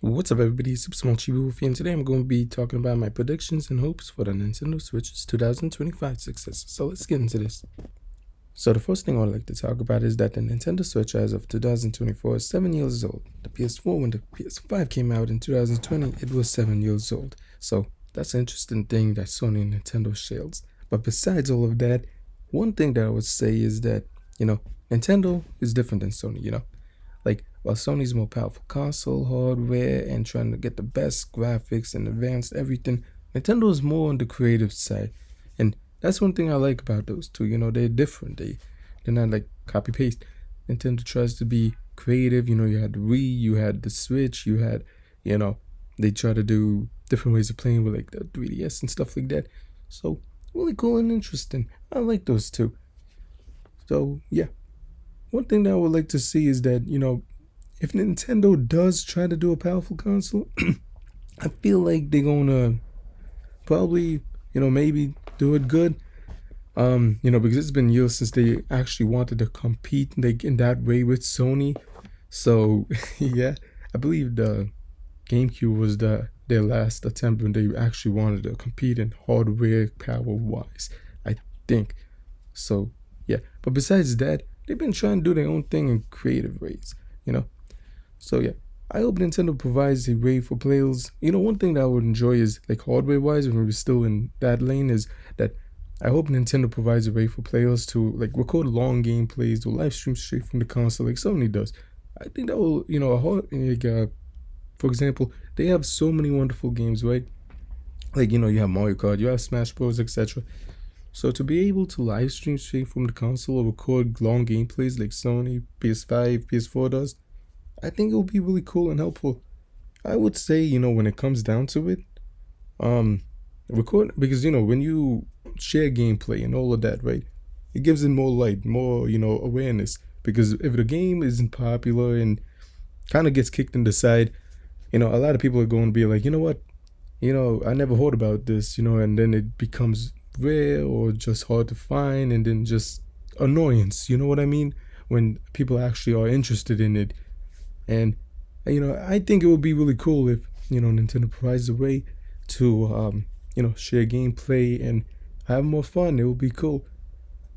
What's up, everybody? Super Small Chibi with you, and today I'm going to be talking about my predictions and hopes for the Nintendo Switch's 2025 successor. So let's get into this. So the first thing I would like to talk about is that the Nintendo Switch as of 2024 is 7 years old. The PS4, when the PS5 came out in 2020, it was 7 years old. So that's an interesting thing that Sony and Nintendo shares. But besides all of that, one thing that I would say is that, Nintendo is different than Sony. Like, while Sony's more powerful console hardware and trying to get the best graphics and advanced everything, Nintendo is more on the creative side. And that's one thing I like about those two. They're different. They're not like copy paste. Nintendo tries to be creative. You had the Wii, you had the Switch, they try to do different ways of playing with like the 3DS and stuff like that. So really cool and interesting. I like those two. So yeah. One thing that I would like to see is that, if Nintendo does try to do a powerful console, I feel like they're gonna probably, maybe do it good. Because it's been years since they actually wanted to compete like in that way with Sony. So yeah, I believe the GameCube was their last attempt when they actually wanted to compete in hardware power wise. I think. So yeah. But besides that, they've been trying to do their own thing in creative ways. So yeah, I hope Nintendo provides a way for players. One thing that I would enjoy is like hardware wise, when we're still in that lane, is that I hope Nintendo provides a way for players to like record long gameplays or live stream straight from the console like Sony does. I think that will, for example, they have so many wonderful games, right? Like, you have Mario Kart, you have Smash Bros, etc. So to be able to live stream straight from the console or record long gameplays like Sony, PS5, PS4 does, I think it will be really cool and helpful. I would say, when it comes down to it, record, because when you share gameplay and all of that, right, it gives it more light, more awareness. Because if the game isn't popular and kind of gets kicked in the side, a lot of people are going to be like, you know what, I never heard about this, and then it becomes rare or just hard to find, and then just annoyance. You know what I mean? When people actually are interested in it. And I think it would be really cool if Nintendo provides a way to share gameplay and have more fun. It would be cool.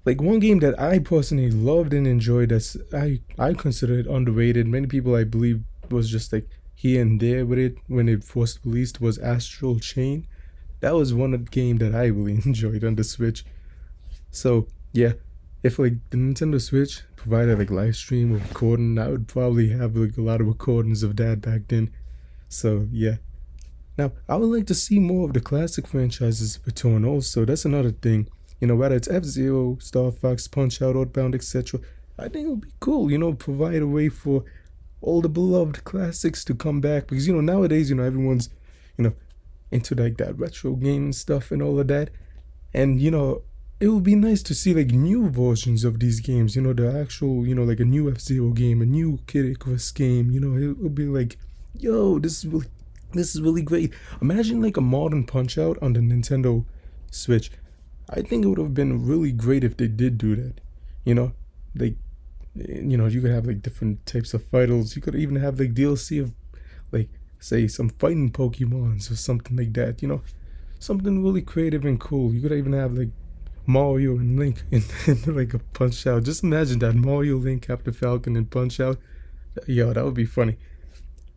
Like, one game that I personally loved and enjoyed, that's I consider it underrated. Many people, I believe, was just like here and there with it when it first released, was Astral Chain. That was one of the game that I really enjoyed on the Switch. So yeah, if like the Nintendo Switch provided like live stream or recording, I would probably have like a lot of recordings of that back then. So yeah. Now I would like to see more of the classic franchises return also. That's another thing. Whether it's F-Zero, Star Fox, Punch Out, Earthbound, etc. I think it would be cool, provide a way for all the beloved classics to come back. Because nowadays, everyone's into like that retro game and stuff and all of that. And it would be nice to see like new versions of these games, the actual, like a new F-Zero game, a new Kid Icarus game. It would be like, yo, this is really great. Imagine like a modern Punch Out on the Nintendo Switch. I think it would have been really great if they did do that. Like, you could have like different types of fighters. You could even have like DLC of like, say, some fighting Pokemons or something like that, something really creative and cool. You could even have like Mario and Link in like a Punch Out. Just imagine that, Mario, Link, Captain Falcon, and Punch Out. Yo, that would be funny.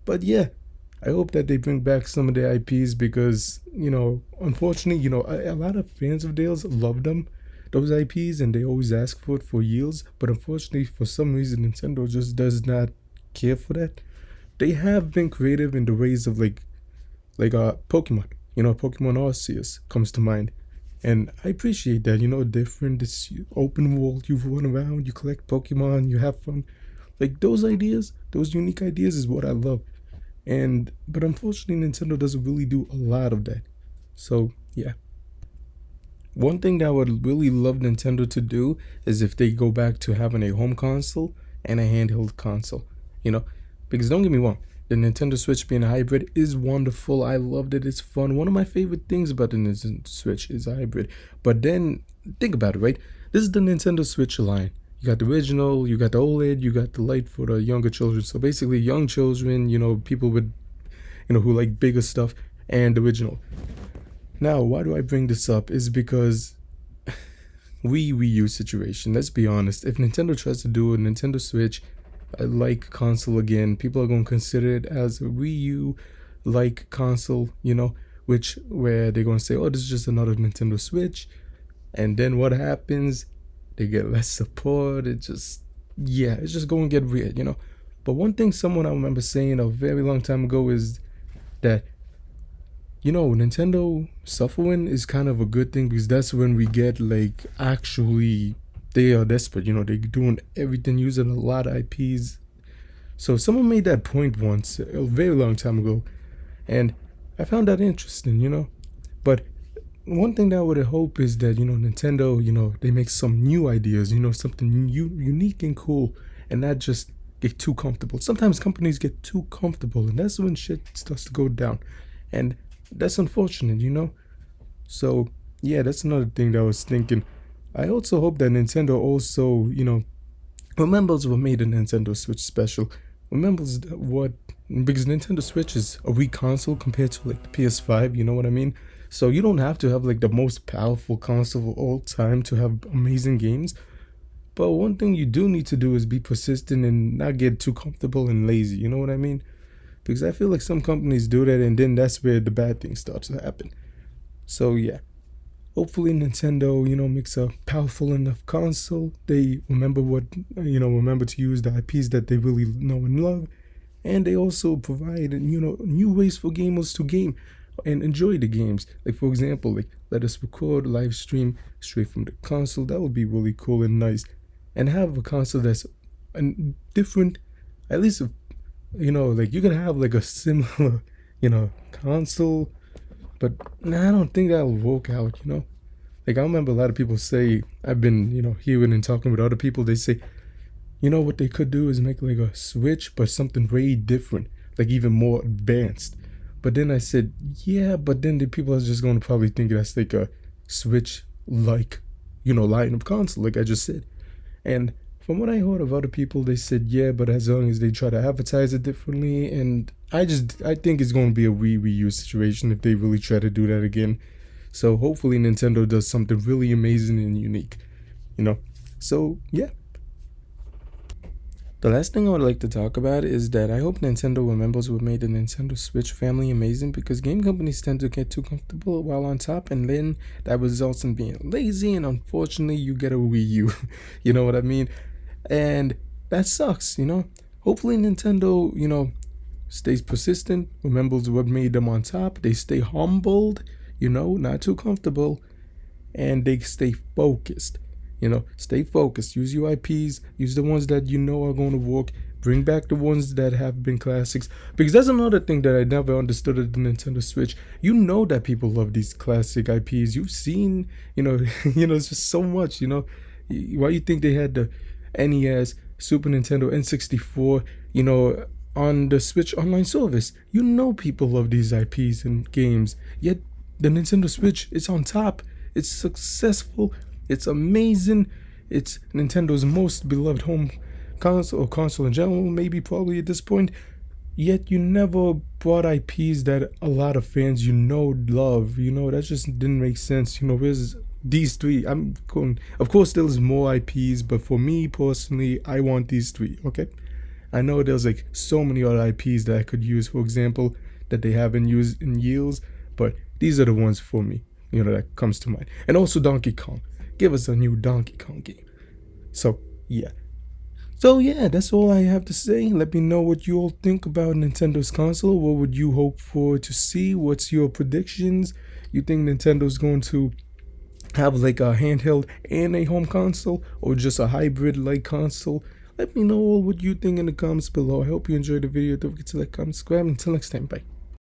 But yeah, I hope that they bring back some of their IPs because, unfortunately, a lot of fans of theirs love those IPs, and they always ask for it for years. But unfortunately, for some reason, Nintendo just does not care for that. They have been creative in the ways of like Pokemon. Pokemon Arceus comes to mind. And I appreciate that, different, it's open world, you run around, you collect Pokemon, you have fun. Like, those ideas, those unique ideas is what I love. But unfortunately, Nintendo doesn't really do a lot of that. So, yeah. One thing that I would really love Nintendo to do is if they go back to having a home console and a handheld console, Because don't get me wrong, the Nintendo Switch being a hybrid is wonderful. I loved it. It's fun. One of my favorite things about the Nintendo Switch is a hybrid. But then, think about it, right? This is the Nintendo Switch line. You got the original, you got the OLED, you got the light for the younger children. So basically, young children, people with who like bigger stuff and original. Now, why do I bring this up? Is because Wii U situation. Let's be honest. If Nintendo tries to do a Nintendo Switch like console again, people are going to consider it as a Wii U like console, where they're going to say, oh, this is just another Nintendo Switch. And then what happens? They get less support. It's just going to get weird, But one thing someone I remember saying a very long time ago is that, Nintendo suffering is kind of a good thing, because that's when we get like actually they are desperate, they're doing everything using a lot of IPs. So someone made that point once a very long time ago, and I found that interesting, But one thing that I would hope is that, Nintendo, they make some new ideas, something new, unique and cool, and not just get too comfortable. Sometimes companies get too comfortable, and that's when shit starts to go down. And that's unfortunate, So, yeah, that's another thing that I was thinking. I also hope that Nintendo also, remembers what made the Nintendo Switch special. Remembers what, because Nintendo Switch is a weak console compared to like the PS5, you know what I mean? So you don't have to have like the most powerful console of all time to have amazing games. But one thing you do need to do is be persistent and not get too comfortable and lazy, you know what I mean? Because I feel like some companies do that, and then that's where the bad thing starts to happen. So yeah, hopefully Nintendo, makes a powerful enough console. They remember to use the IPs that they really know and love. And they also provide, new ways for gamers to game and enjoy the games. Like, for example, like let us record live stream straight from the console. That would be really cool and nice. And have a console that's different, at least, like you can have like a similar, console, but I don't think that'll work out, Like, I remember a lot of people say, I've been, hearing and talking with other people, they say, what they could do is make like a Switch, but something way different, like even more advanced. But then I said, yeah, but then the people are just going to probably think that's like a Switch, like, line of console, like I just said. And from what I heard of other people, they said, yeah, but as long as they try to advertise it differently, and I think it's going to be a Wii U situation if they really try to do that again. So hopefully Nintendo does something really amazing and unique, So yeah. The last thing I would like to talk about is that I hope Nintendo remembers what made the Nintendo Switch family amazing, because game companies tend to get too comfortable while on top, and then that results in being lazy, and unfortunately you get a Wii U. You know what I mean? And that sucks, Hopefully Nintendo, stays persistent, remembers what made them on top, they stay humbled, not too comfortable, and they stay focused. Stay focused. Use your IPs. Use the ones that are going to work. Bring back the ones that have been classics. Because that's another thing that I never understood at the Nintendo Switch. You know that people love these classic IPs. You've seen, it's just so much, Why you think they had the NES, Super Nintendo, N64, on the Switch online service? People love these IPs and games. Yet the Nintendo Switch is on top. It's successful. It's amazing. It's Nintendo's most beloved home console, or console in general, maybe probably at this point. Yet you never brought IPs that a lot of fans love. That just didn't make sense. Where's these three? Of course there's more IPs, but for me personally, I want these three, okay? I know there's like so many other IPs that I could use, for example, that they haven't used in years, but these are the ones for me, that comes to mind. And also Donkey Kong. Give us a new Donkey Kong game. So yeah, that's all I have to say. Let me know what you all think about Nintendo's console. What would you hope for to see? What's your predictions? You think Nintendo's going to have like a handheld and a home console, or just a hybrid like console? Let me know what you think in the comments below. I hope you enjoyed the video. Don't forget to like, comment, subscribe. Until next time, bye.